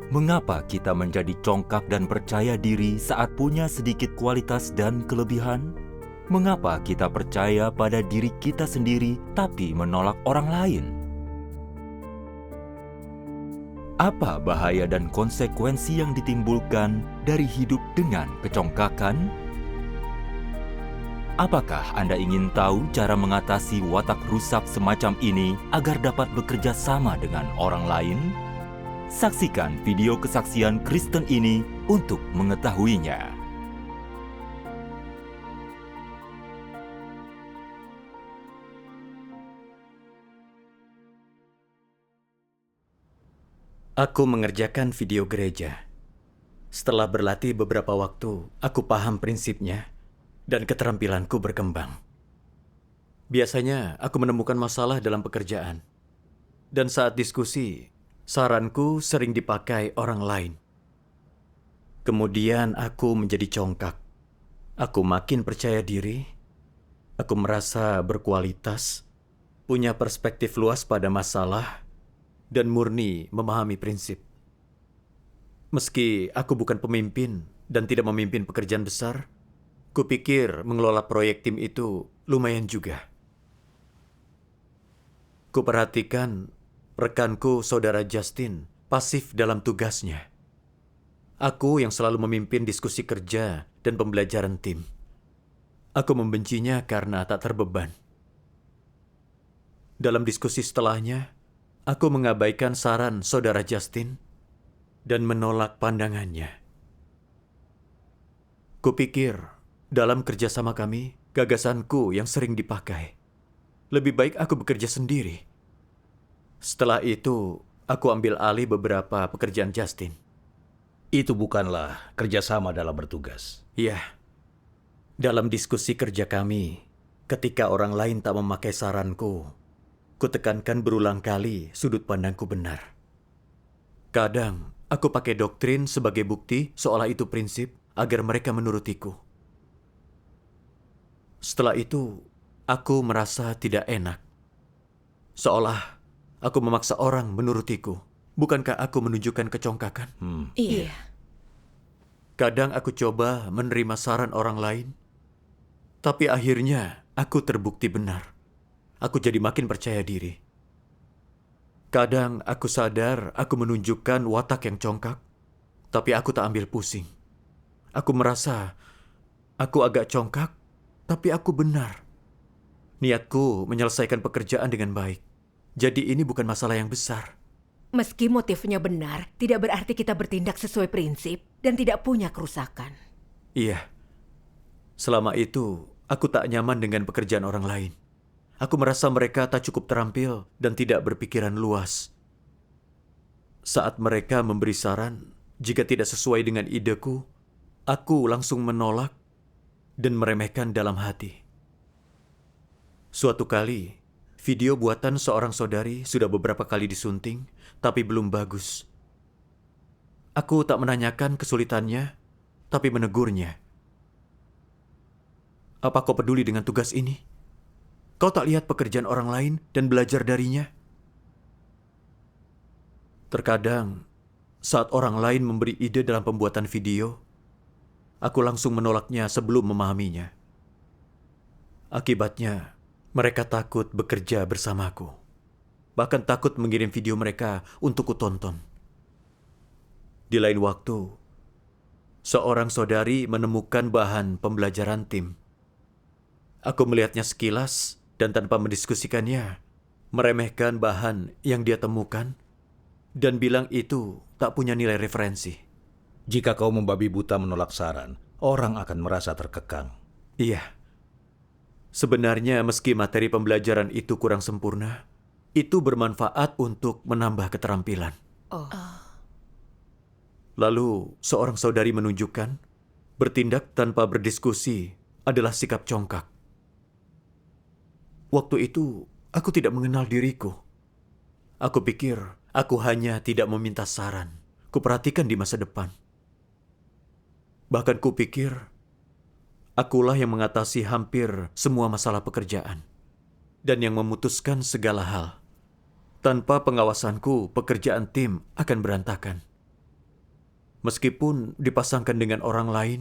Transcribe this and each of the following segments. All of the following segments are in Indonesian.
Mengapa kita menjadi congkak dan percaya diri saat punya sedikit kualitas dan kelebihan? Mengapa kita percaya pada diri kita sendiri tapi menolak orang lain? Apa bahaya dan konsekuensi yang ditimbulkan dari hidup dengan kecongkakan? Apakah Anda ingin tahu cara mengatasi watak rusak semacam ini agar dapat bekerja sama dengan orang lain? Saksikan video kesaksian Kristen ini untuk mengetahuinya. Aku mengerjakan video gereja. Setelah berlatih beberapa waktu, aku paham prinsipnya dan keterampilanku berkembang. Biasanya, aku menemukan masalah dalam pekerjaan. Dan saat diskusi, saranku sering dipakai orang lain. Kemudian aku menjadi congkak. Aku makin percaya diri. Aku merasa berkualitas, punya perspektif luas pada masalah, dan murni memahami prinsip. Meski aku bukan pemimpin dan tidak memimpin pekerjaan besar, kupikir mengelola proyek tim itu lumayan juga. Kuperhatikan rekanku, saudara Justin, pasif dalam tugasnya. Aku yang selalu memimpin diskusi kerja dan pembelajaran tim. Aku membencinya karena tak terbeban. Dalam diskusi setelahnya, aku mengabaikan saran saudara Justin dan menolak pandangannya. Kupikir, dalam kerjasama kami, gagasanku yang sering dipakai. Lebih baik aku bekerja sendiri. Setelah itu, aku ambil alih beberapa pekerjaan Justin. Itu bukanlah kerjasama dalam bertugas. Ya, dalam diskusi kerja kami, ketika orang lain tak memakai saranku, kutekankan berulang kali sudut pandangku benar. Kadang, aku pakai doktrin sebagai bukti seolah itu prinsip agar mereka menurutiku. Setelah itu, aku merasa tidak enak. Seolah aku memaksa orang menurutiku. Bukankah aku menunjukkan kecongkakan? Iya. Kadang aku coba menerima saran orang lain, tapi akhirnya aku terbukti benar. Aku jadi makin percaya diri. Kadang aku sadar aku menunjukkan watak yang congkak, tapi aku tak ambil pusing. Aku merasa aku agak congkak, tapi aku benar. Niatku menyelesaikan pekerjaan dengan baik. Jadi ini bukan masalah yang besar. Meski motifnya benar, tidak berarti kita bertindak sesuai prinsip dan tidak punya kerusakan. Iya. Selama itu, aku tak nyaman dengan pekerjaan orang lain. Aku merasa mereka tak cukup terampil dan tidak berpikiran luas. Saat mereka memberi saran, jika tidak sesuai dengan ideku, aku langsung menolak dan meremehkan dalam hati. Suatu kali, video buatan seorang saudari sudah beberapa kali disunting, tapi belum bagus. Aku tak menanyakan kesulitannya, tapi menegurnya. Apa kau peduli dengan tugas ini? Kau tak lihat pekerjaan orang lain dan belajar darinya? Terkadang, saat orang lain memberi ide dalam pembuatan video, aku langsung menolaknya sebelum memahaminya. Akibatnya, mereka takut bekerja bersamaku. Bahkan takut mengirim video mereka untuk kutonton. Di lain waktu, seorang saudari menemukan bahan pembelajaran tim. Aku melihatnya sekilas dan tanpa mendiskusikannya, meremehkan bahan yang dia temukan dan bilang itu tak punya nilai referensi. Jika kau membabi buta menolak saran, orang akan merasa terkekang. Iya. Sebenarnya meski materi pembelajaran itu kurang sempurna, itu bermanfaat untuk menambah keterampilan. Lalu, seorang saudari menunjukkan, bertindak tanpa berdiskusi adalah sikap congkak. Waktu itu, aku tidak mengenal diriku. Aku pikir, aku hanya tidak meminta saran. Kuperhatikan di masa depan. Bahkan kupikir, akulah yang mengatasi hampir semua masalah pekerjaan. Dan yang memutuskan segala hal. Tanpa pengawasanku, pekerjaan tim akan berantakan. Meskipun dipasangkan dengan orang lain,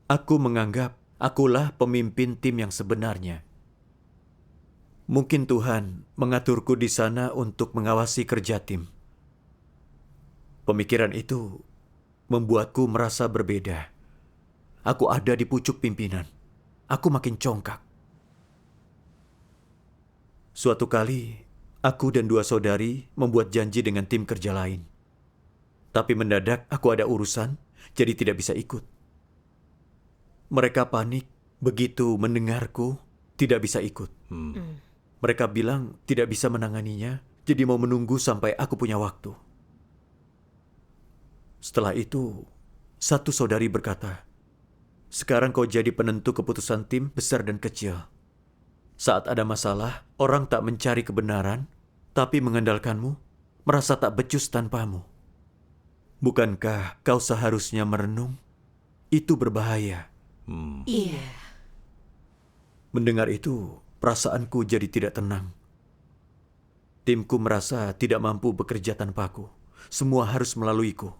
aku menganggap akulah pemimpin tim yang sebenarnya. Mungkin Tuhan mengaturku di sana untuk mengawasi kerja tim. Pemikiran itu membuatku merasa berbeda. Aku ada di pucuk pimpinan. Aku makin congkak. Suatu kali, aku dan 2 saudari membuat janji dengan tim kerja lain. Tapi mendadak aku ada urusan, jadi tidak bisa ikut. Mereka panik begitu mendengarku tidak bisa ikut. Mereka bilang tidak bisa menanganinya, jadi mau menunggu sampai aku punya waktu. Setelah itu, satu saudari berkata, "Sekarang kau jadi penentu keputusan tim besar dan kecil. Saat ada masalah, orang tak mencari kebenaran, tapi mengandalkanmu, merasa tak becus tanpamu. Bukankah kau seharusnya merenung? Itu berbahaya." Iya. Mendengar itu, perasaanku jadi tidak tenang. Timku merasa tidak mampu bekerja tanpaku. Semua harus melaluiku.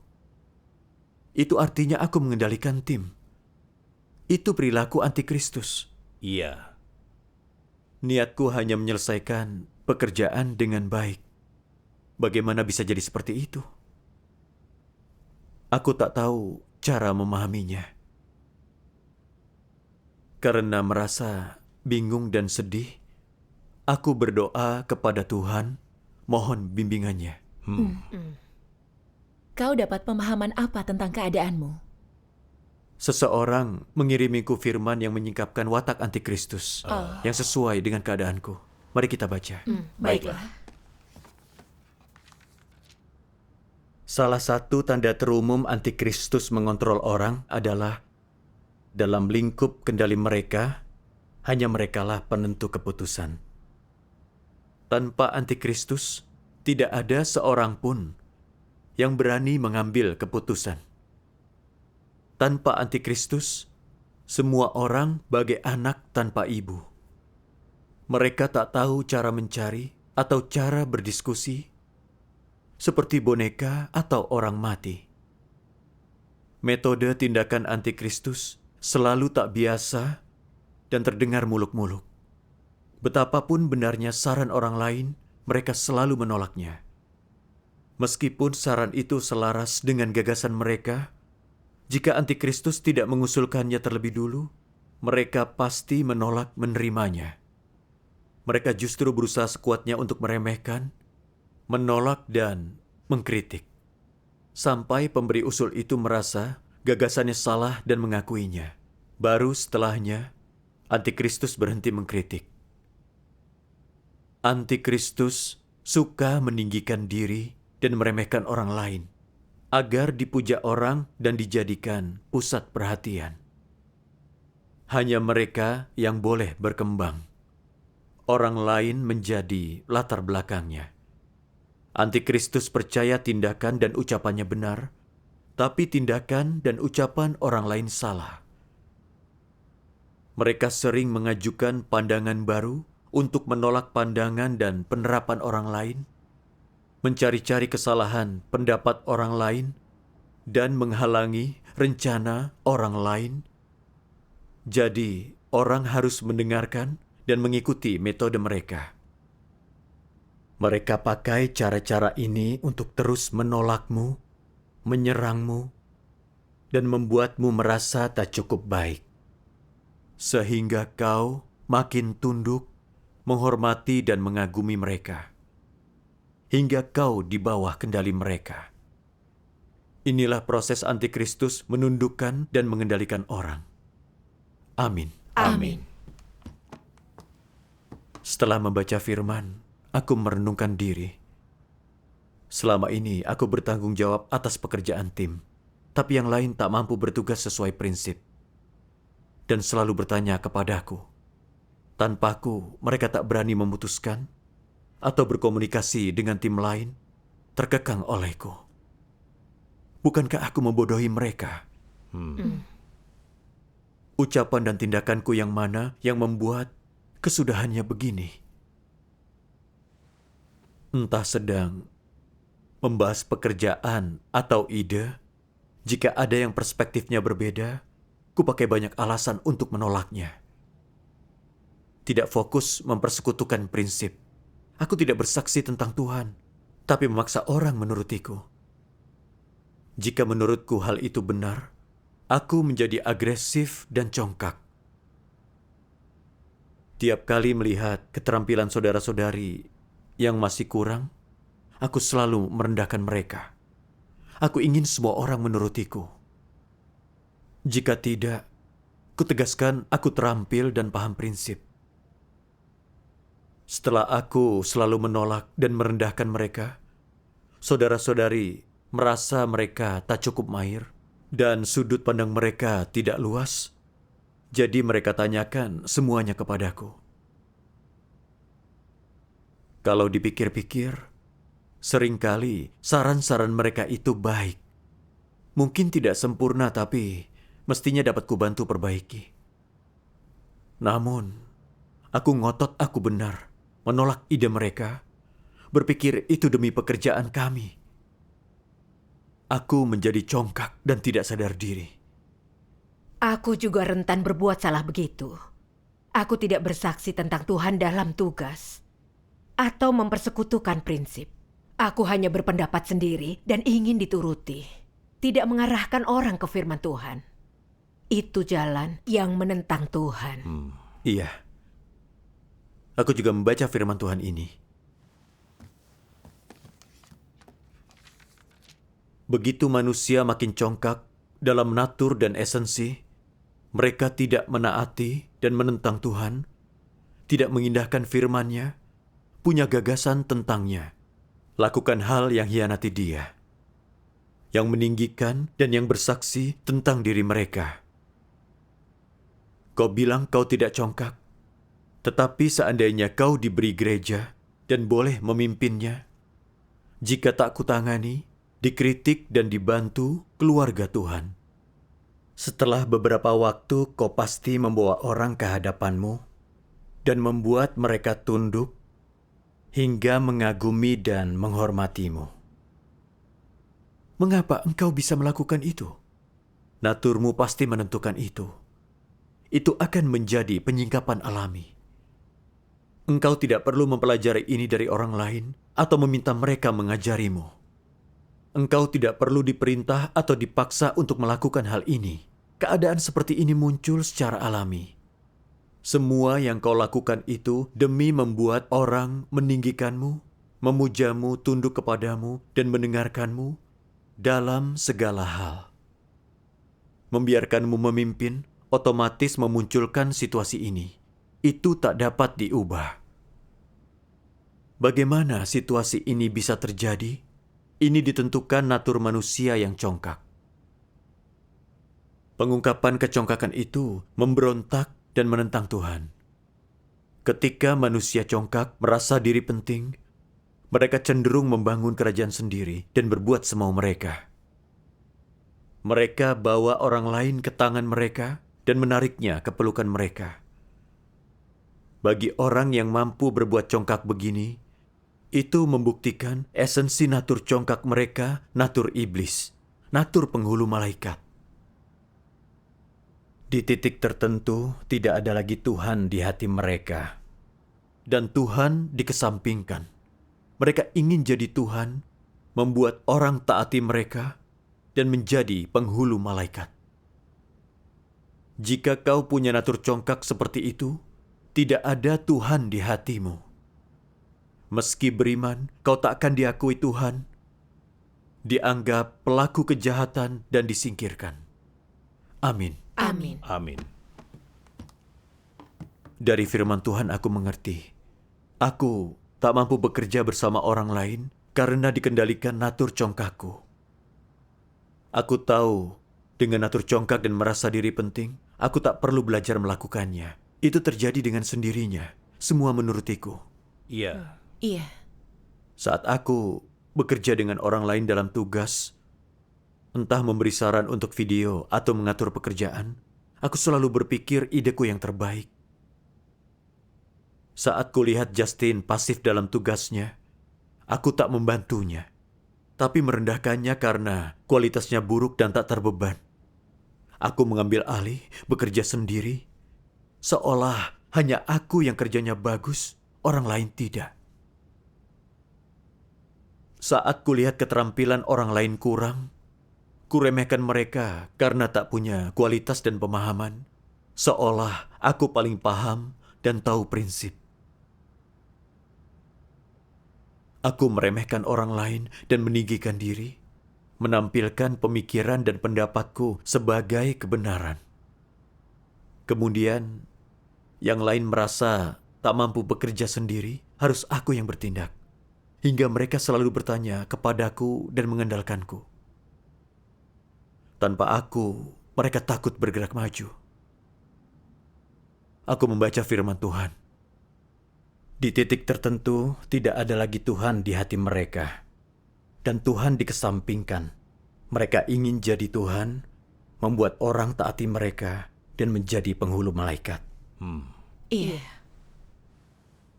Itu artinya aku mengendalikan tim. Itu perilaku antikristus. Iya. Niatku hanya menyelesaikan pekerjaan dengan baik. Bagaimana bisa jadi seperti itu? Aku tak tahu cara memahaminya. Karena merasa bingung dan sedih, aku berdoa kepada Tuhan, mohon bimbingannya. Kau dapat pemahaman apa tentang keadaanmu? Seseorang mengirimiku firman yang menyingkapkan watak antikristus yang sesuai dengan keadaanku. Mari kita baca. Baiklah. Salah satu tanda terumum antikristus mengontrol orang adalah dalam lingkup kendali mereka, hanya merekalah penentu keputusan. Tanpa antikristus, tidak ada seorang pun yang berani mengambil keputusan. Tanpa antikristus, semua orang bagai anak tanpa ibu. Mereka tak tahu cara mencari atau cara berdiskusi, seperti boneka atau orang mati. Metode tindakan antikristus selalu tak biasa dan terdengar muluk-muluk. Betapapun benarnya saran orang lain, mereka selalu menolaknya. Meskipun saran itu selaras dengan gagasan mereka, jika antikristus tidak mengusulkannya terlebih dulu, mereka pasti menolak menerimanya. Mereka justru berusaha sekuatnya untuk meremehkan, menolak dan mengkritik. Sampai pemberi usul itu merasa gagasannya salah dan mengakuinya. Baru setelahnya, antikristus berhenti mengkritik. Antikristus suka meninggikan diri dan meremehkan orang lain, agar dipuja orang dan dijadikan pusat perhatian. Hanya mereka yang boleh berkembang. Orang lain menjadi latar belakangnya. Antikristus percaya tindakan dan ucapannya benar, tapi tindakan dan ucapan orang lain salah. Mereka sering mengajukan pandangan baru untuk menolak pandangan dan penerapan orang lain, mencari-cari kesalahan pendapat orang lain, dan menghalangi rencana orang lain. Jadi, orang harus mendengarkan dan mengikuti metode mereka. Mereka pakai cara-cara ini untuk terus menolakmu, menyerangmu, dan membuatmu merasa tak cukup baik. Sehingga kau makin tunduk, menghormati dan mengagumi mereka. Hingga kau di bawah kendali mereka. Inilah proses antikristus menundukkan dan mengendalikan orang. Amin. Amin. Setelah membaca firman, aku merenungkan diri. Selama ini aku bertanggung jawab atas pekerjaan tim, tapi yang lain tak mampu bertugas sesuai prinsip. Dan selalu bertanya kepadaku, tanpaku mereka tak berani memutuskan atau berkomunikasi dengan tim lain, terkekang olehku. Bukankah aku membodohi mereka? Ucapan dan tindakanku yang mana yang membuat kesudahannya begini? Entah sedang membahas pekerjaan atau ide, Jika ada yang perspektifnya berbeda, ku pakai banyak alasan untuk menolaknya. Tidak fokus mempersekutukan prinsip. Aku tidak bersaksi tentang Tuhan, tapi memaksa orang menurutiku. Jika menurutku hal itu benar, aku menjadi agresif dan congkak. Tiap kali melihat keterampilan saudara-saudari yang masih kurang, aku selalu merendahkan mereka. Aku ingin semua orang menurutiku. Jika tidak, kutegaskan aku terampil dan paham prinsip. Setelah aku selalu menolak dan merendahkan mereka, saudara-saudari merasa mereka tak cukup mahir dan sudut pandang mereka tidak luas. Jadi mereka tanyakan semuanya kepadaku. Kalau dipikir-pikir, seringkali saran-saran mereka itu baik. Mungkin tidak sempurna, tapi mestinya dapat kubantu perbaiki. Namun, aku ngotot aku benar, menolak ide mereka, berpikir itu demi pekerjaan kami. Aku menjadi congkak dan tidak sadar diri. Aku juga rentan berbuat salah begitu. Aku tidak bersaksi tentang Tuhan dalam tugas atau mempersekutukan prinsip. Aku hanya berpendapat sendiri dan ingin dituruti, tidak mengarahkan orang ke firman Tuhan. Itu jalan yang menentang Tuhan. Iya. Aku juga membaca firman Tuhan ini. Begitu manusia makin congkak dalam natur dan esensi, mereka tidak menaati dan menentang Tuhan, tidak mengindahkan firman-Nya, punya gagasan tentangnya, lakukan hal yang hianati Dia, yang meninggikan dan yang bersaksi tentang diri mereka. Kau bilang kau tidak congkak, tetapi seandainya kau diberi gereja dan boleh memimpinnya, jika tak kutangani, dikritik dan dibantu keluarga Tuhan. Setelah beberapa waktu kau pasti membawa orang ke hadapanmu dan membuat mereka tunduk hingga mengagumi dan menghormatimu. Mengapa engkau bisa melakukan itu? Naturmu pasti menentukan itu. Itu akan menjadi penyingkapan alami. Engkau tidak perlu mempelajari ini dari orang lain atau meminta mereka mengajarimu. Engkau tidak perlu diperintah atau dipaksa untuk melakukan hal ini. Keadaan seperti ini muncul secara alami. Semua yang kau lakukan itu demi membuat orang meninggikanmu, memujamu, tunduk kepadamu, dan mendengarkanmu dalam segala hal. Membiarkanmu memimpin otomatis memunculkan situasi ini. Itu tak dapat diubah. Bagaimana situasi ini bisa terjadi? Ini ditentukan natur manusia yang congkak. Pengungkapan kecongkakan itu memberontak dan menentang Tuhan. Ketika manusia congkak merasa diri penting, mereka cenderung membangun kerajaan sendiri dan berbuat semau mereka. Mereka bawa orang lain ke tangan mereka dan menariknya ke pelukan mereka. Bagi orang yang mampu berbuat congkak begini, itu membuktikan esensi natur congkak mereka, natur iblis, natur penghulu malaikat. Di titik tertentu, tidak ada lagi Tuhan di hati mereka. Dan Tuhan dikesampingkan. Mereka ingin jadi Tuhan, membuat orang taati mereka, dan menjadi penghulu malaikat. Jika kau punya natur congkak seperti itu, tidak ada Tuhan di hatimu. Meski beriman, kau tak akan diakui Tuhan, dianggap pelaku kejahatan dan disingkirkan. Amin. Amin. Amin. Dari firman Tuhan aku mengerti. Aku tak mampu bekerja bersama orang lain karena dikendalikan natur congkakku. Aku tahu dengan natur congkak dan merasa diri penting, aku tak perlu belajar melakukannya. Itu terjadi dengan sendirinya. Semua menurutiku. Iya. Iya. Saat aku bekerja dengan orang lain dalam tugas, entah memberi saran untuk video atau mengatur pekerjaan, aku selalu berpikir ideku yang terbaik. Saat kulihat Justin pasif dalam tugasnya, aku tak membantunya. tapi merendahkannya karena kualitasnya buruk dan tak terbeban. Aku mengambil alih, bekerja sendiri, seolah hanya aku yang kerjanya bagus, orang lain tidak. Saat kulihat keterampilan orang lain kurang, kuremehkan mereka karena tak punya kualitas dan pemahaman, seolah aku paling paham dan tahu prinsip. Aku meremehkan orang lain dan meninggikan diri, menampilkan pemikiran dan pendapatku sebagai kebenaran. Kemudian, yang lain merasa tak mampu bekerja sendiri, harus aku yang bertindak. Hingga mereka selalu bertanya kepadaku dan mengandalkanku. Tanpa aku, mereka takut bergerak maju. Aku membaca firman Tuhan. Di titik tertentu, tidak ada lagi Tuhan di hati mereka. Dan Tuhan dikesampingkan. Mereka ingin jadi Tuhan, membuat orang taati mereka, dan menjadi penghulu malaikat. Iya.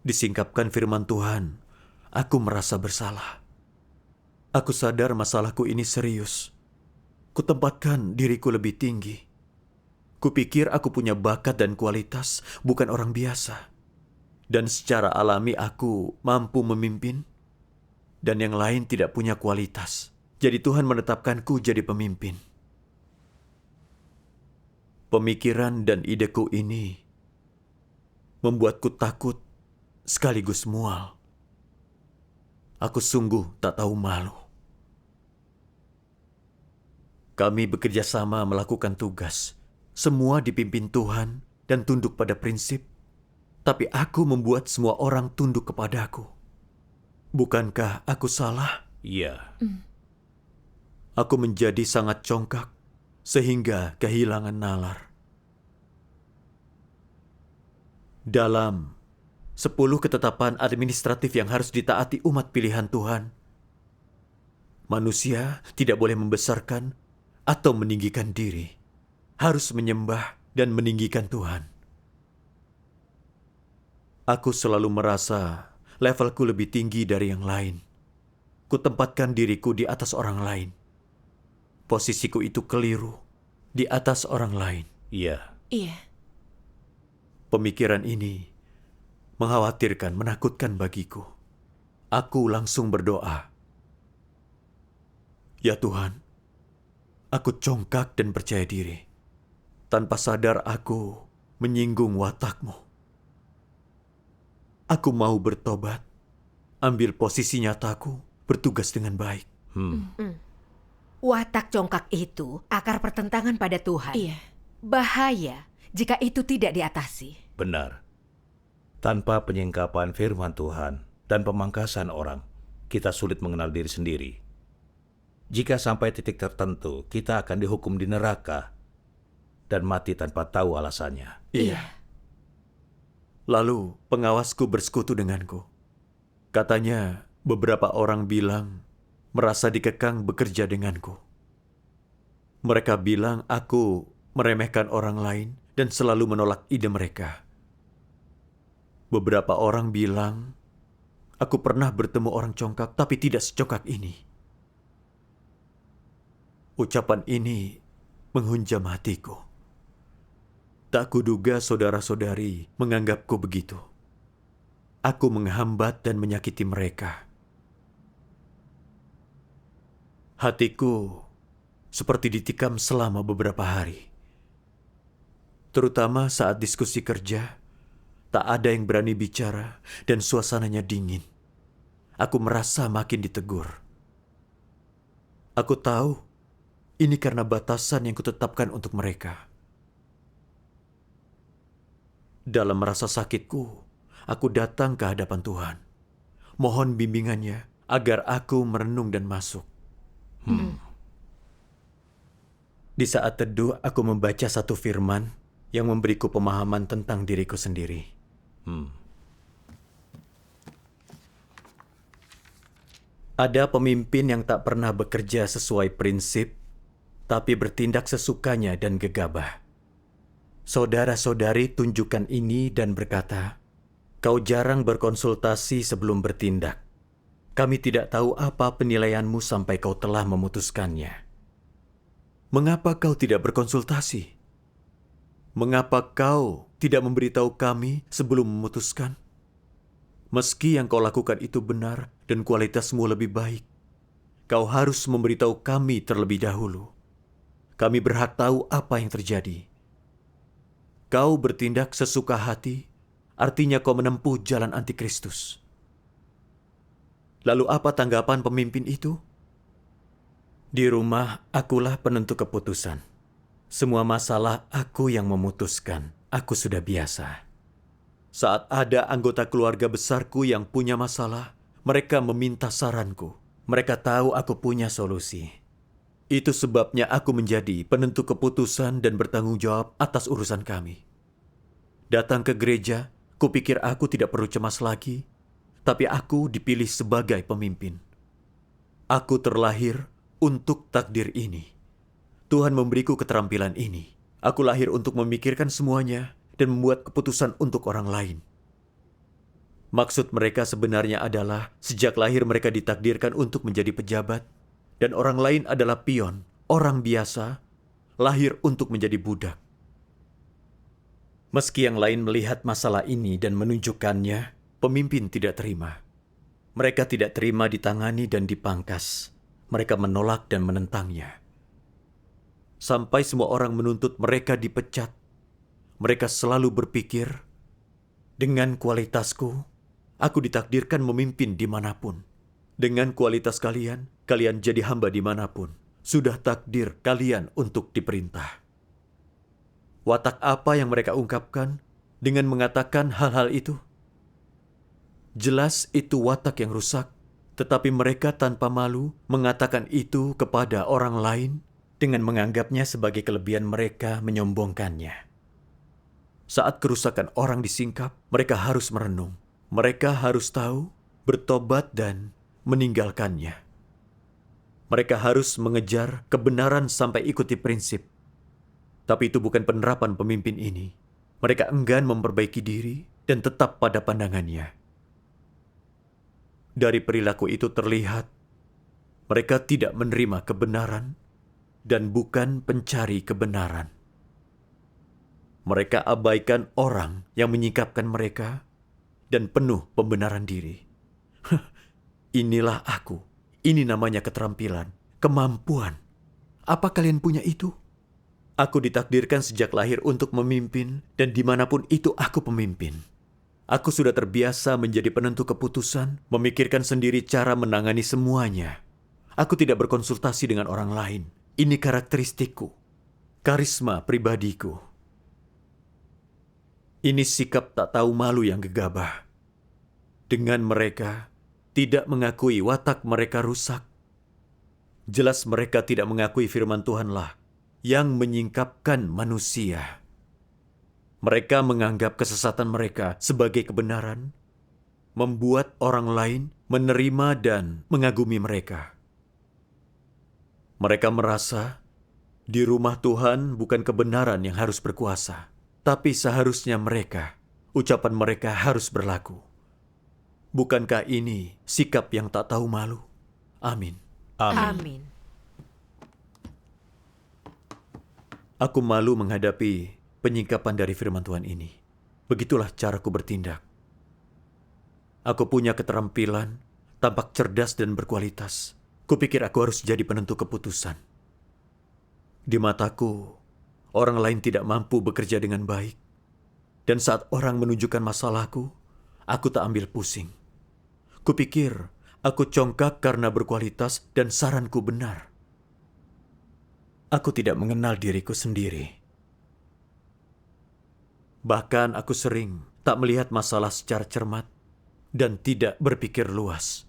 Disingkapkan firman Tuhan, aku merasa bersalah. Aku sadar masalahku ini serius. Kutempatkan diriku lebih tinggi. Kupikir aku punya bakat dan kualitas, bukan orang biasa. Dan secara alami aku mampu memimpin, dan yang lain tidak punya kualitas. Jadi Tuhan menetapkanku jadi pemimpin. Pemikiran dan ideku ini membuatku takut sekaligus mual. Aku sungguh tak tahu malu. Kami bekerja sama melakukan tugas. Semua dipimpin Tuhan dan tunduk pada prinsip. Tapi aku membuat semua orang tunduk kepadaku. Bukankah aku salah? Iya. Aku menjadi sangat congkak sehingga kehilangan nalar. Dalam 10 ketetapan administratif yang harus ditaati umat pilihan Tuhan, manusia tidak boleh membesarkan atau meninggikan diri. Harus menyembah dan meninggikan Tuhan. Aku selalu merasa levelku lebih tinggi dari yang lain. Kutempatkan diriku di atas orang lain. Posisiku itu keliru, di atas orang lain. Iya. Iya. Pemikiran ini mengkhawatirkan, menakutkan bagiku. Aku langsung berdoa. Ya Tuhan, aku congkak dan percaya diri. Tanpa sadar aku menyinggung watak-Mu. Aku mau bertobat, ambil posisi nyataku, bertugas dengan baik. Watak congkak itu akar pertentangan pada Tuhan. Iya. Bahaya jika itu tidak diatasi. Benar. Tanpa penyingkapan firman Tuhan dan pemangkasan orang, kita sulit mengenal diri sendiri. Jika sampai titik tertentu, kita akan dihukum di neraka dan mati tanpa tahu alasannya. Iya. Lalu pengawasku bersekutu denganku. Katanya beberapa orang bilang merasa dikekang bekerja denganku. Mereka bilang aku meremehkan orang lain dan selalu menolak ide mereka. Beberapa orang bilang aku pernah bertemu orang congkak tapi tidak secongkak ini. Ucapan ini menghunjam hatiku. Tak kuduga saudara-saudari menganggapku begitu. Aku menghambat dan menyakiti mereka. Hatiku seperti ditikam selama beberapa hari. Terutama saat diskusi kerja, tak ada yang berani bicara dan suasananya dingin. Aku merasa makin ditegur. Aku tahu ini karena batasan yang kutetapkan untuk mereka. Dalam rasa sakitku, aku datang ke hadapan Tuhan. Mohon bimbingannya agar aku merenung dan masuk. Di saat teduh, aku membaca satu firman yang memberiku pemahaman tentang diriku sendiri. Ada pemimpin yang tak pernah bekerja sesuai prinsip, tapi bertindak sesukanya dan gegabah. Saudara-saudari tunjukkan ini dan berkata, "Kau jarang berkonsultasi sebelum bertindak. Kami tidak tahu apa penilaianmu sampai kau telah memutuskannya. Mengapa kau tidak berkonsultasi? Mengapa kau tidak memberitahu kami sebelum memutuskan? Meski yang kau lakukan itu benar dan kualitasmu lebih baik, kau harus memberitahu kami terlebih dahulu. Kami berhak tahu apa yang terjadi. Kau bertindak sesuka hati, artinya kau menempuh jalan antikristus. Lalu apa tanggapan pemimpin itu? Di rumah, akulah penentu keputusan. Semua masalah aku yang memutuskan. Aku sudah biasa. Saat ada anggota keluarga besarku yang punya masalah, mereka meminta saranku. Mereka tahu aku punya solusi. Itu sebabnya aku menjadi penentu keputusan dan bertanggung jawab atas urusan kami. Datang ke gereja, kupikir aku tidak perlu cemas lagi, tapi aku dipilih sebagai pemimpin. Aku terlahir untuk takdir ini. Tuhan memberiku keterampilan ini. Aku lahir untuk memikirkan semuanya dan membuat keputusan untuk orang lain. Maksud mereka sebenarnya adalah sejak lahir mereka ditakdirkan untuk menjadi pejabat, dan orang lain adalah pion, orang biasa, lahir untuk menjadi budak. Meski yang lain melihat masalah ini dan menunjukkannya, pemimpin tidak terima. Mereka tidak terima ditangani dan dipangkas. Mereka menolak dan menentangnya. Sampai semua orang menuntut mereka dipecat. Mereka selalu berpikir, dengan kualitasku, aku ditakdirkan memimpin dimanapun. Dengan kualitas kalian, kalian jadi hamba dimanapun. Sudah takdir kalian untuk diperintah. Watak apa yang mereka ungkapkan dengan mengatakan hal-hal itu? Jelas itu watak yang rusak, tetapi mereka tanpa malu mengatakan itu kepada orang lain dengan menganggapnya sebagai kelebihan mereka menyombongkannya. Saat kerusakan orang disingkap, mereka harus merenung. Mereka harus tahu, bertobat dan meninggalkannya. Mereka harus mengejar kebenaran sampai ikuti prinsip. Tapi itu bukan penerapan pemimpin ini. Mereka enggan memperbaiki diri dan tetap pada pandangannya. Dari perilaku itu terlihat, mereka tidak menerima kebenaran dan bukan pencari kebenaran. Mereka abaikan orang yang menyingkapkan mereka dan penuh pembenaran diri. Inilah aku. Ini namanya keterampilan, kemampuan. Apa kalian punya itu? Aku ditakdirkan sejak lahir untuk memimpin, dan dimanapun itu aku pemimpin. Aku sudah terbiasa menjadi penentu keputusan, memikirkan sendiri cara menangani semuanya. Aku tidak berkonsultasi dengan orang lain. Ini karakteristikku, karisma pribadiku. Ini sikap tak tahu malu yang gegabah. Dengan mereka, tidak mengakui watak mereka rusak. Jelas mereka tidak mengakui firman Tuhanlah yang menyingkapkan manusia. Mereka menganggap kesesatan mereka sebagai kebenaran, membuat orang lain menerima dan mengagumi mereka. Mereka merasa di rumah Tuhan bukan kebenaran yang harus berkuasa, tapi seharusnya ucapan mereka harus berlaku. Bukankah ini sikap yang tak tahu malu? Amin. Amin. Aku malu menghadapi penyingkapan dari firman Tuhan ini. Begitulah caraku bertindak. Aku punya keterampilan, tampak cerdas dan berkualitas. Kupikir aku harus jadi penentu keputusan. Di mataku, orang lain tidak mampu bekerja dengan baik. Dan saat orang menunjukkan masalahku, aku tak ambil pusing. Kupikir aku congkak karena berkualitas dan saranku benar. Aku tidak mengenal diriku sendiri. Bahkan aku sering tak melihat masalah secara cermat dan tidak berpikir luas.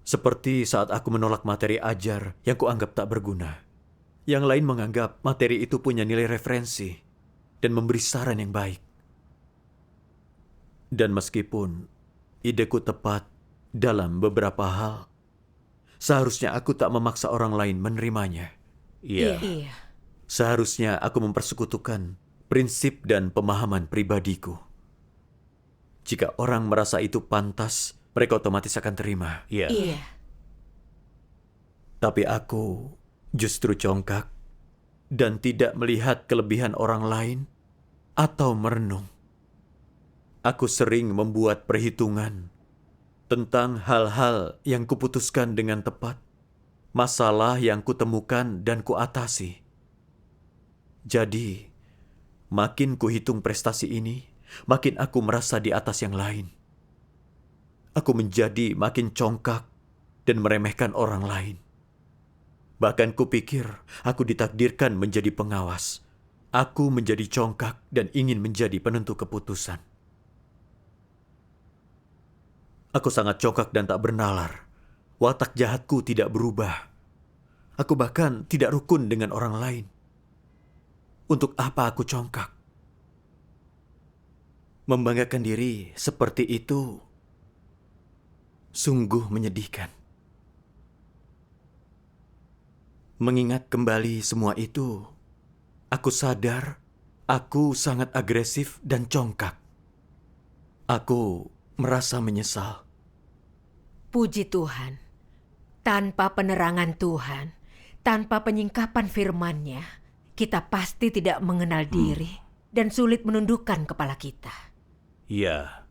Seperti saat aku menolak materi ajar yang kuanggap tak berguna. Yang lain menganggap materi itu punya nilai referensi dan memberi saran yang baik. Dan meskipun ideku tepat dalam beberapa hal, seharusnya aku tak memaksa orang lain menerimanya. Iya. Iya. Seharusnya aku mempersekutukan prinsip dan pemahaman pribadiku. Jika orang merasa itu pantas, mereka otomatis akan terima. Iya. Iya. Tapi aku justru congkak dan tidak melihat kelebihan orang lain atau merenung. Aku sering membuat perhitungan tentang hal-hal yang kuputuskan dengan tepat, masalah yang kutemukan dan kuatasi. Jadi, makin kuhitung prestasi ini, makin aku merasa di atas yang lain. Aku menjadi makin congkak dan meremehkan orang lain. Bahkan kupikir aku ditakdirkan menjadi pengawas. Aku menjadi congkak dan ingin menjadi penentu keputusan. Aku sangat congkak dan tak bernalar. Watak jahatku tidak berubah. Aku bahkan tidak rukun dengan orang lain. Untuk apa aku congkak? Membanggakan diri seperti itu sungguh menyedihkan. Mengingat kembali semua itu, aku sadar aku sangat agresif dan congkak. Aku merasa menyesal. Puji Tuhan, tanpa penerangan Tuhan, tanpa penyingkapan firman-Nya, kita pasti tidak mengenal diri dan sulit menundukkan kepala kita. Iya.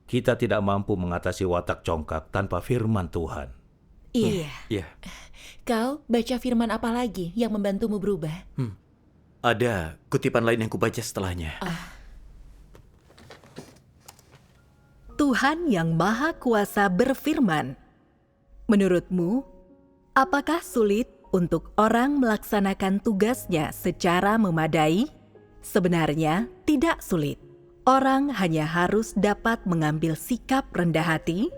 Kita tidak mampu mengatasi watak congkak tanpa firman Tuhan. Iya. Ya, Kau baca firman apa lagi yang membantumu berubah? ada kutipan lain yang kubaca setelahnya. Tuhan yang Maha Kuasa berfirman, "Menurutmu, apakah sulit untuk orang melaksanakan tugasnya secara memadai? Sebenarnya tidak sulit. Orang hanya harus dapat mengambil sikap rendah hati,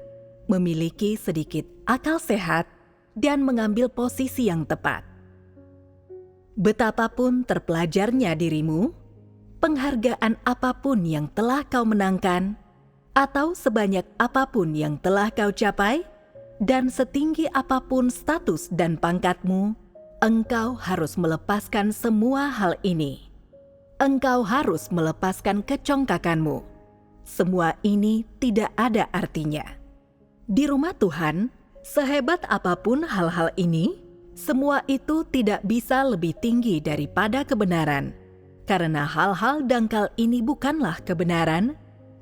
memiliki sedikit akal sehat, dan mengambil posisi yang tepat. Betapapun terpelajarnya dirimu, penghargaan apapun yang telah kau menangkan, atau sebanyak apapun yang telah kau capai, dan setinggi apapun status dan pangkatmu, engkau harus melepaskan semua hal ini. Engkau harus melepaskan kecongkakanmu. Semua ini tidak ada artinya. Di rumah Tuhan, sehebat apapun hal-hal ini, semua itu tidak bisa lebih tinggi daripada kebenaran. Karena hal-hal dangkal ini bukanlah kebenaran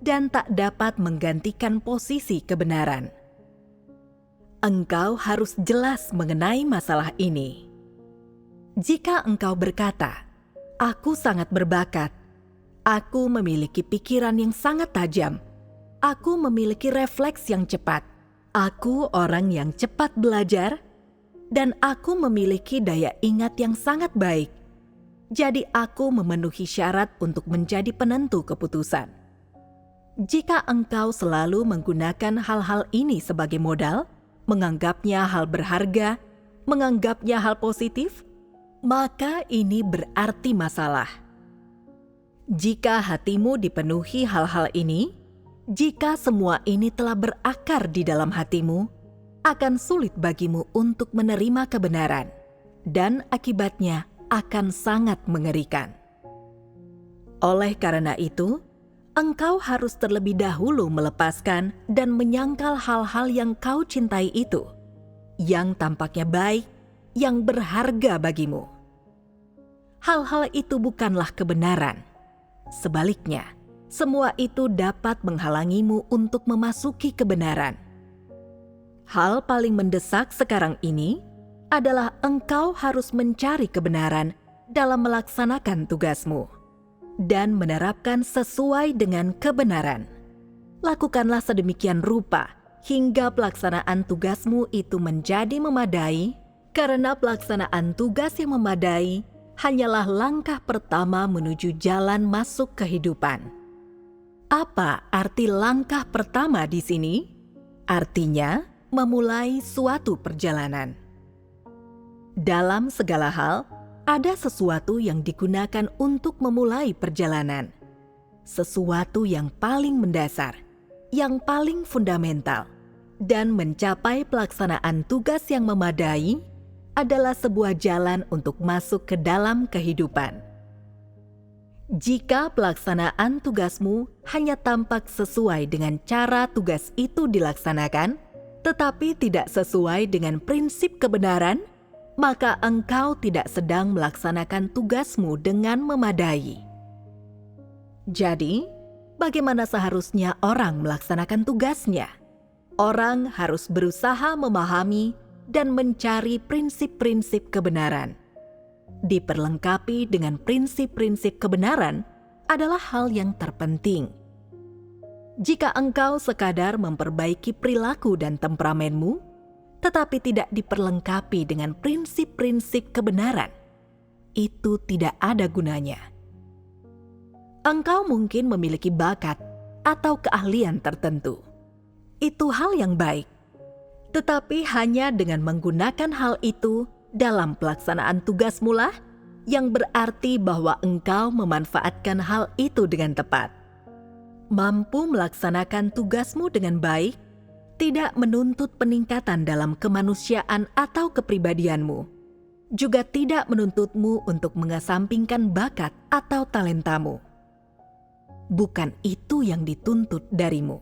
dan tak dapat menggantikan posisi kebenaran. Engkau harus jelas mengenai masalah ini. Jika engkau berkata, "Aku sangat berbakat. Aku memiliki pikiran yang sangat tajam. Aku memiliki refleks yang cepat. Aku orang yang cepat belajar. Dan aku memiliki daya ingat yang sangat baik. Jadi aku memenuhi syarat untuk menjadi penentu keputusan." Jika engkau selalu menggunakan hal-hal ini sebagai modal, menganggapnya hal berharga, menganggapnya hal positif, maka ini berarti masalah. Jika hatimu dipenuhi hal-hal ini, jika semua ini telah berakar di dalam hatimu, akan sulit bagimu untuk menerima kebenaran, dan akibatnya akan sangat mengerikan. Oleh karena itu, engkau harus terlebih dahulu melepaskan dan menyangkal hal-hal yang kau cintai itu, yang tampaknya baik, yang berharga bagimu. Hal-hal itu bukanlah kebenaran. Sebaliknya, semua itu dapat menghalangimu untuk memasuki kebenaran. Hal paling mendesak sekarang ini adalah engkau harus mencari kebenaran dalam melaksanakan tugasmu dan menerapkan sesuai dengan kebenaran. Lakukanlah sedemikian rupa hingga pelaksanaan tugasmu itu menjadi memadai, karena pelaksanaan tugas yang memadai hanyalah langkah pertama menuju jalan masuk kehidupan. Apa arti langkah pertama di sini? Artinya, memulai suatu perjalanan. Dalam segala hal, ada sesuatu yang digunakan untuk memulai perjalanan. Sesuatu yang paling mendasar, yang paling fundamental, dan mencapai pelaksanaan tugas yang memadai adalah sebuah jalan untuk masuk ke dalam kehidupan. Jika pelaksanaan tugasmu hanya tampak sesuai dengan cara tugas itu dilaksanakan, tetapi tidak sesuai dengan prinsip kebenaran, maka engkau tidak sedang melaksanakan tugasmu dengan memadai. Jadi, bagaimana seharusnya orang melaksanakan tugasnya? Orang harus berusaha memahami dan mencari prinsip-prinsip kebenaran. Diperlengkapi dengan prinsip-prinsip kebenaran adalah hal yang terpenting. Jika engkau sekadar memperbaiki perilaku dan temperamenmu, tetapi tidak diperlengkapi dengan prinsip-prinsip kebenaran, itu tidak ada gunanya. Engkau mungkin memiliki bakat atau keahlian tertentu. Itu hal yang baik. Tetapi hanya dengan menggunakan hal itu dalam pelaksanaan tugasmu lah yang berarti bahwa engkau memanfaatkan hal itu dengan tepat. Mampu melaksanakan tugasmu dengan baik tidak menuntut peningkatan dalam kemanusiaan atau kepribadianmu. Juga tidak menuntutmu untuk mengesampingkan bakat atau talentamu. Bukan itu yang dituntut darimu.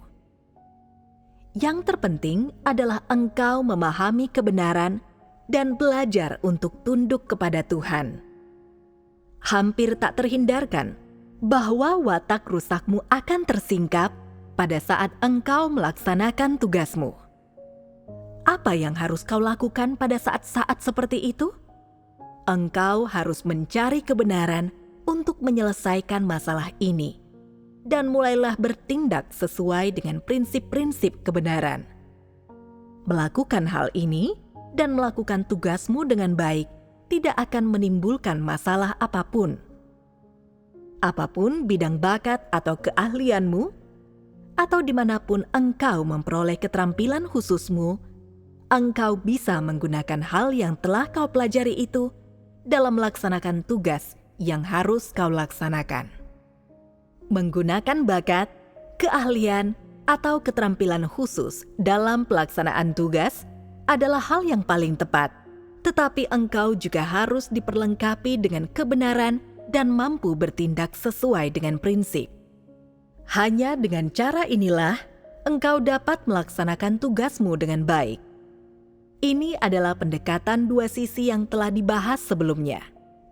Yang terpenting adalah engkau memahami kebenaran dan belajar untuk tunduk kepada Tuhan. Hampir tak terhindarkan bahwa watak rusakmu akan tersingkap pada saat engkau melaksanakan tugasmu. Apa yang harus kau lakukan pada saat-saat seperti itu? Engkau harus mencari kebenaran untuk menyelesaikan masalah ini, dan mulailah bertindak sesuai dengan prinsip-prinsip kebenaran. Melakukan hal ini dan melakukan tugasmu dengan baik tidak akan menimbulkan masalah apapun. Apapun bidang bakat atau keahlianmu, atau dimanapun engkau memperoleh keterampilan khususmu, engkau bisa menggunakan hal yang telah kau pelajari itu dalam melaksanakan tugas yang harus kau laksanakan. Menggunakan bakat, keahlian, atau keterampilan khusus dalam pelaksanaan tugas adalah hal yang paling tepat, tetapi engkau juga harus diperlengkapi dengan kebenaran dan mampu bertindak sesuai dengan prinsip. Hanya dengan cara inilah engkau dapat melaksanakan tugasmu dengan baik. Ini adalah pendekatan dua sisi yang telah dibahas sebelumnya.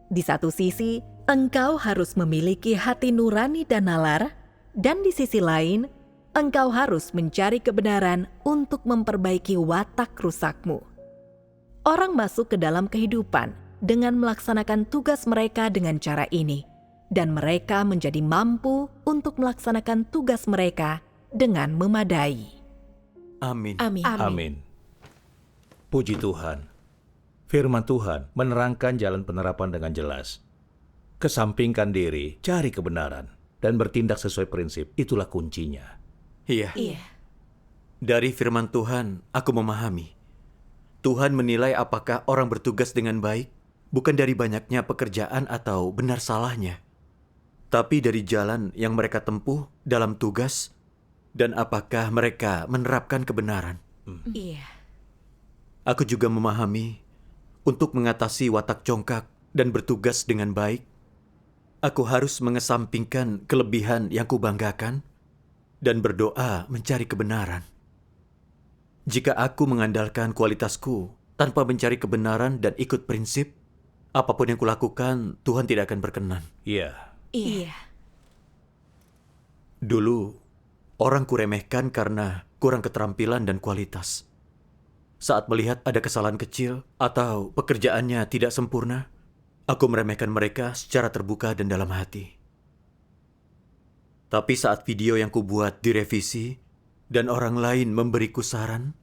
Di satu sisi, engkau harus memiliki hati nurani dan nalar, dan di sisi lain, engkau harus mencari kebenaran untuk memperbaiki watak rusakmu. Orang masuk ke dalam kehidupan dengan melaksanakan tugas mereka dengan cara ini, dan mereka menjadi mampu untuk melaksanakan tugas mereka dengan memadai. Amin. Amin. Amin. Puji Tuhan. Firman Tuhan menerangkan jalan penerapan dengan jelas. Kesampingkan diri, cari kebenaran, dan bertindak sesuai prinsip. Itulah kuncinya. Iya. Iya. Dari firman Tuhan, aku memahami. Tuhan menilai apakah orang bertugas dengan baik, bukan dari banyaknya pekerjaan atau benar salahnya, tapi dari jalan yang mereka tempuh dalam tugas, dan apakah mereka menerapkan kebenaran. Iya. Aku juga memahami, untuk mengatasi watak congkak dan bertugas dengan baik, aku harus mengesampingkan kelebihan yang kubanggakan dan berdoa mencari kebenaran. Jika aku mengandalkan kualitasku tanpa mencari kebenaran dan ikut prinsip, apapun yang kulakukan, Tuhan tidak akan berkenan. Iya. Iya. Dulu, orang kuremehkan karena kurang keterampilan dan kualitas. Saat melihat ada kesalahan kecil atau pekerjaannya tidak sempurna, aku meremehkan mereka secara terbuka dan dalam hati. Tapi saat video yang kubuat direvisi dan orang lain memberiku saran,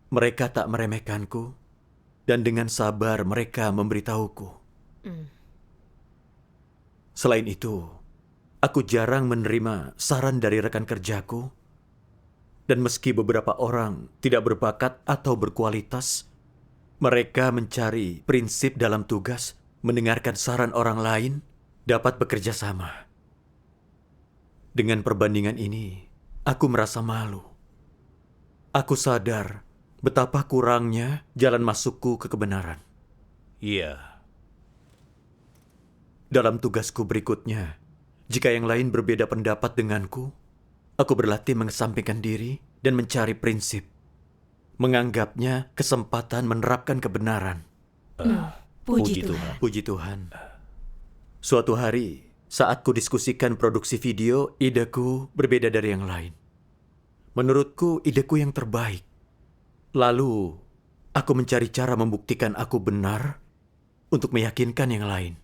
mereka tak meremehkanku dan dengan sabar mereka memberitahuku. Selain itu, aku jarang menerima saran dari rekan kerjaku. Dan meski beberapa orang tidak berbakat atau berkualitas, mereka mencari prinsip dalam tugas, mendengarkan saran orang lain, dapat bekerja sama. Dengan perbandingan ini, aku merasa malu. Aku sadar betapa kurangnya jalan masukku ke kebenaran. Iya. Dalam tugasku berikutnya, jika yang lain berbeda pendapat denganku, aku berlatih mengesampingkan diri dan mencari prinsip. Menganggapnya kesempatan menerapkan kebenaran. Puji Tuhan. Puji Tuhan. Suatu hari, saat kudiskusikan produksi video, ideku berbeda dari yang lain. Menurutku, ideku yang terbaik. Lalu, aku mencari cara membuktikan aku benar untuk meyakinkan yang lain.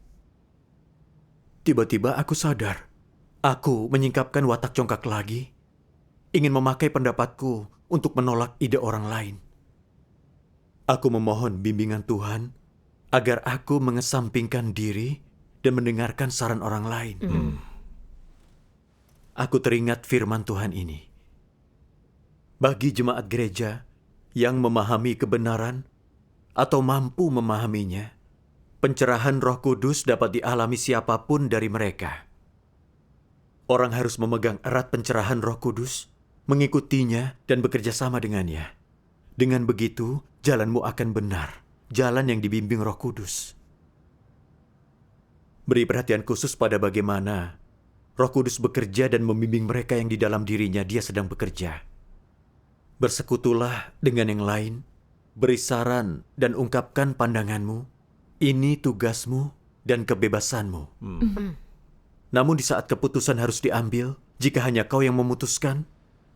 Tiba-tiba aku sadar, aku menyingkapkan watak congkak lagi, ingin memakai pendapatku untuk menolak ide orang lain. Aku memohon bimbingan Tuhan agar aku mengesampingkan diri dan mendengarkan saran orang lain. Aku teringat firman Tuhan ini. Bagi jemaat gereja yang memahami kebenaran atau mampu memahaminya, pencerahan Roh Kudus dapat dialami siapapun dari mereka. Orang harus memegang erat pencerahan Roh Kudus, mengikutinya dan bekerja sama dengannya. Dengan begitu, jalanmu akan benar, jalan yang dibimbing Roh Kudus. Beri perhatian khusus pada bagaimana Roh Kudus bekerja dan membimbing mereka yang di dalam dirinya Dia sedang bekerja. Bersekutulah dengan yang lain, beri saran dan ungkapkan pandanganmu. Ini tugasmu dan kebebasanmu. Namun di saat keputusan harus diambil, jika hanya kau yang memutuskan,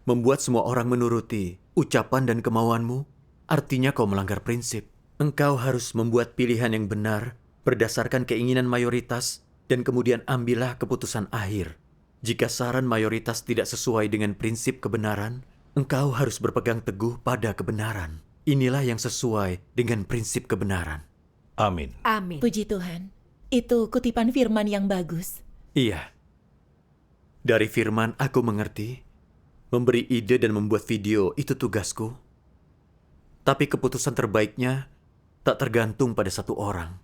membuat semua orang menuruti ucapan dan kemauanmu, artinya kau melanggar prinsip. Engkau harus membuat pilihan yang benar berdasarkan keinginan mayoritas dan kemudian ambillah keputusan akhir. Jika saran mayoritas tidak sesuai dengan prinsip kebenaran, engkau harus berpegang teguh pada kebenaran. Inilah yang sesuai dengan prinsip kebenaran. Amin. Amin. Puji Tuhan. Itu kutipan firman yang bagus. Iya. Dari firman aku mengerti, memberi ide dan membuat video itu tugasku. Tapi keputusan terbaiknya tak tergantung pada satu orang.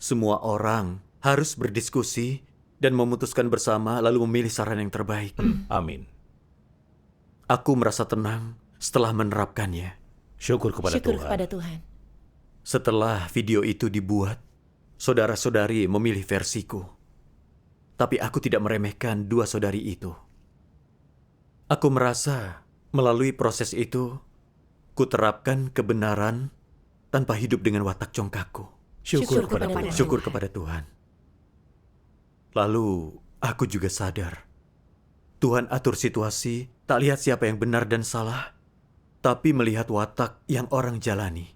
Semua orang harus berdiskusi dan memutuskan bersama lalu memilih saran yang terbaik. Amin. Aku merasa tenang setelah menerapkannya. Syukur kepada Syukur Tuhan. kepada Tuhan. Setelah video itu dibuat, saudara-saudari memilih versiku. Tapi aku tidak meremehkan dua saudari itu. Aku merasa melalui proses itu, kuterapkan kebenaran tanpa hidup dengan watak congkakku. Syukur kepada kepada Tuhan. Syukur kepada Tuhan. Lalu, aku juga sadar. Tuhan atur situasi, tak lihat siapa yang benar dan salah, tapi melihat watak yang orang jalani.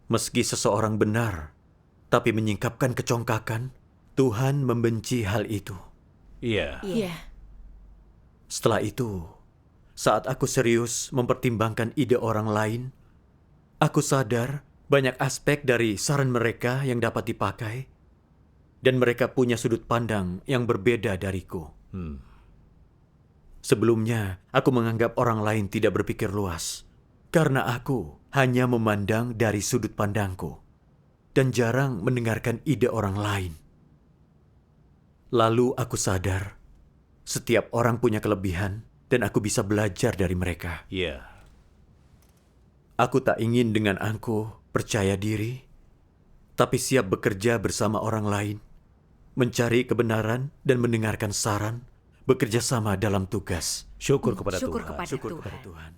Meski seseorang benar, tapi menyingkapkan kecongkakan, Tuhan membenci hal itu. Iya. Iya. Setelah itu, saat aku serius mempertimbangkan ide orang lain, aku sadar banyak aspek dari saran mereka yang dapat dipakai, dan mereka punya sudut pandang yang berbeda dariku. Sebelumnya, aku menganggap orang lain tidak berpikir luas, karena aku hanya memandang dari sudut pandangku, dan jarang mendengarkan ide orang lain. Lalu aku sadar, setiap orang punya kelebihan, dan aku bisa belajar dari mereka. Iya. Aku tak ingin dengan aku percaya diri, tapi siap bekerja bersama orang lain, mencari kebenaran dan mendengarkan saran, bekerja sama dalam tugas. Syukur kepada Syukur Tuhan. kepada Syukur Tuhan. kepada Tuhan.